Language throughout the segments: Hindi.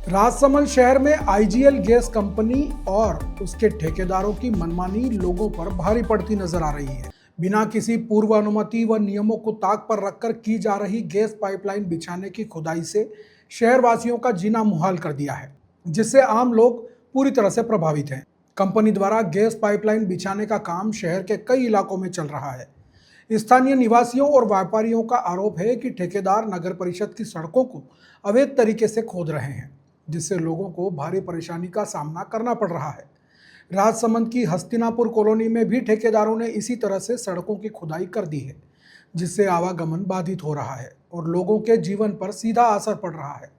राजसमंद शहर में आईजीएल गैस कंपनी और उसके ठेकेदारों की मनमानी लोगों पर भारी पड़ती नजर आ रही है। बिना किसी पूर्व अनुमति व नियमों को ताक पर रखकर की जा रही गैस पाइपलाइन बिछाने की खुदाई से शहरवासियों का जीना मुहाल कर दिया है, जिससे आम लोग पूरी तरह से प्रभावित हैं। कंपनी द्वारा गैस पाइपलाइन बिछाने का काम शहर के कई इलाकों में चल रहा है। स्थानीय निवासियों और व्यापारियों का आरोप है कि ठेकेदार नगर परिषद की सड़कों को अवैध तरीके से खोद रहे हैं, जिससे लोगों को भारी परेशानी का सामना करना पड़ रहा है। राजसमंद की हस्तिनापुर कॉलोनी में भी ठेकेदारों ने इसी तरह से सड़कों की खुदाई कर दी है, जिससे आवागमन बाधित हो रहा है और लोगों के जीवन पर सीधा असर पड़ रहा है।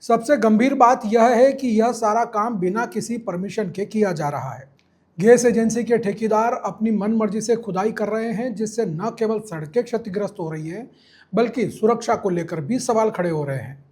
सबसे गंभीर बात यह है कि यह सारा काम बिना किसी परमिशन के किया जा रहा है। गैस एजेंसी के ठेकेदार अपनी मनमर्जी से खुदाई कर रहे हैं, जिससे न केवल सड़कें क्षतिग्रस्त हो रही हैं, बल्कि सुरक्षा को लेकर भी सवाल खड़े हो रहे हैं।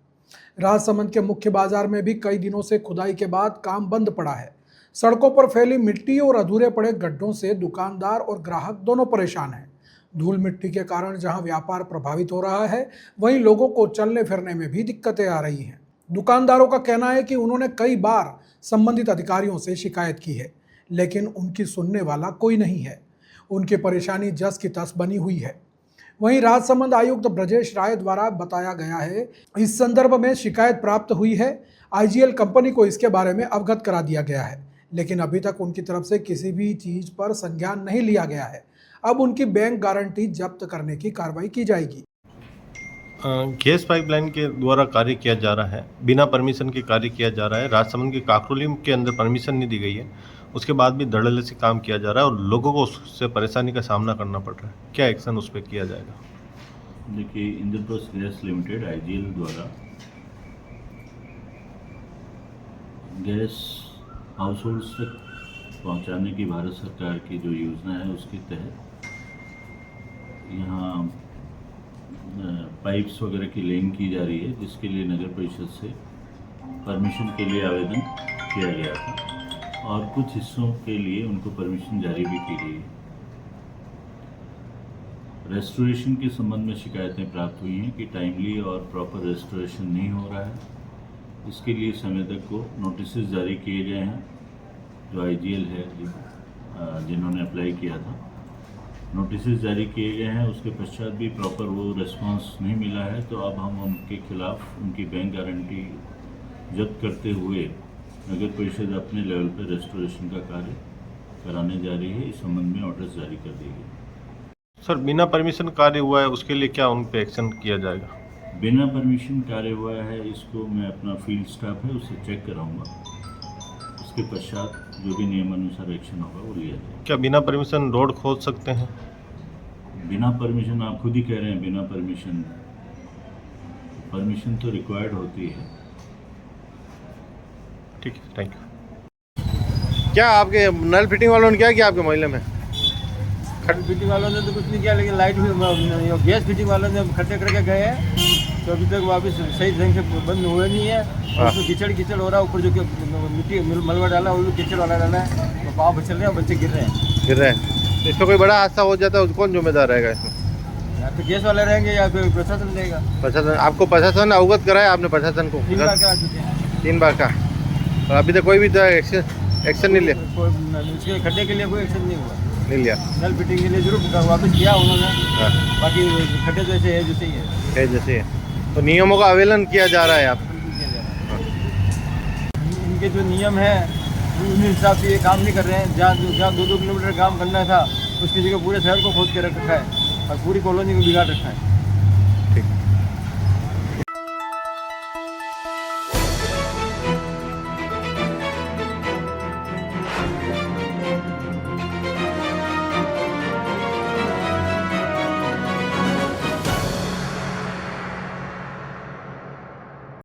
राजसमंद के मुख्य बाजार में भी कई दिनों से खुदाई के बाद काम बंद पड़ा है। सड़कों पर फैली मिट्टी और अधूरे पड़े गड्ढों से दुकानदार और ग्राहक दोनों परेशान हैं। धूल मिट्टी के कारण जहां व्यापार प्रभावित हो रहा है, वहीं लोगों को चलने फिरने में भी दिक्कतें आ रही हैं। दुकानदारों का कहना है कि उन्होंने कई बार संबंधित अधिकारियों से शिकायत की है, लेकिन उनकी सुनने वाला कोई नहीं है। उनकी परेशानी जस की तस बनी हुई है। वहीं राजसमंद आयुक्त ब्रजेश राय द्वारा बताया गया है, इस संदर्भ में शिकायत प्राप्त हुई है। आईजीएल कंपनी को इसके बारे में अवगत करा दिया गया है, लेकिन अभी तक उनकी तरफ से किसी भी चीज पर संज्ञान नहीं लिया गया है। अब उनकी बैंक गारंटी जब्त करने की कार्रवाई की जाएगी। गैस पाइपलाइन के द्वारा कार्य किया जा रहा है, बिना परमिशन के कार्य किया जा रहा है। राजसमंद की काकरोली के अंदर परमिशन नहीं दी गई है, उसके बाद भी धड़ल्ले से काम किया जा रहा है और लोगों को उससे परेशानी का सामना करना पड़ रहा है। क्या एक्शन उस पर किया जाएगा? देखिए, इंद्रप्रस्थ गैस लिमिटेड आईजीएल द्वारा गैस हाउस होल्ड्स तक पहुंचाने की भारत सरकार की जो योजना है, उसके तहत यहाँ पाइप्स वगैरह की लेइंग की जा रही है, जिसके लिए नगर परिषद से परमिशन के लिए आवेदन किया गया था और कुछ हिस्सों के लिए उनको परमिशन जारी भी की गई है। रेस्टोरेशन के संबंध में शिकायतें प्राप्त हुई हैं कि टाइमली और प्रॉपर रेस्टोरेशन नहीं हो रहा है। इसके लिए संवेदक को नोटिस जारी किए गए हैं, जो आईजीएल है जिन्होंने अप्लाई किया था, नोटिस जारी किए गए हैं। उसके पश्चात भी प्रॉपर वो रिस्पांस नहीं मिला है, तो अब हम उनके खिलाफ उनकी बैंक गारंटी जब्त करते हुए नगर परिषद अपने लेवल पर रेस्टोरेशन का कार्य कराने जा रही है। इस संबंध में ऑर्डर्स जारी कर दिए गए। सर, बिना परमिशन कार्य हुआ है, उसके लिए क्या उन पे एक्शन किया जाएगा? बिना परमिशन कार्य हुआ है, इसको मैं अपना फील्ड स्टाफ है उससे चेक कराऊंगा। उसके पश्चात जो भी नियमानुसार एक्शन होगा वो लिया जाएगा। क्या बिना परमिशन रोड खोद सकते हैं? बिना परमिशन, आप खुद ही कह रहे हैं बिना परमिशन, परमिशन तो रिक्वायर्ड होती है। ठीक है, थैंक यू। क्या आपके नल फिटिंग वालों ने क्या किया आपके मोहल्ले में? फिटिंग वालों ने तो कुछ नहीं किया, लेकिन लाइट भी गैस फिटिंग वालों ने खड्डे करके गए हैं, तो अभी तक वापस सही ढंग से बंद हुए नहीं है। उसमें कीचड़ हो रहा है, ऊपर जो मिट्टी मलबा डाला वो कीचड़ वाला डाला है, तो पाँव फिसल रहे हैं, बच्चे गिर रहे हैं। इसमें कोई बड़ा हादसा हो जाता है, कौन जिम्मेदार रहेगा इसमें? या तो गैस वाले रहेंगे या फिर प्रशासन रहेगा। प्रशासन? आपको प्रशासन अवगत कराया आपने प्रशासन को? 3 बार करा चुके हैं। 3 बार का, और अभी तक कोई भी एक्शन नहीं लिया? इसके खड्डे के लिए कोई एक्शन नहीं हुआ, नहीं लिया। नल फिटिंग के लिए जरूर वापस किया उन्होंने, बाकी खड्डे तो ऐसे है जैसे ही है जैसे है। तो नियमों का अवहेलन किया जा रहा है आप? इनके जो नियम है उन हिसाब से ये काम नहीं कर रहे हैं। जहाँ 2-2 किलोमीटर काम करना था, उसकी जगह पूरे शहर को खोद के रखा है और पूरी कॉलोनी को बिगाड़ रखा है।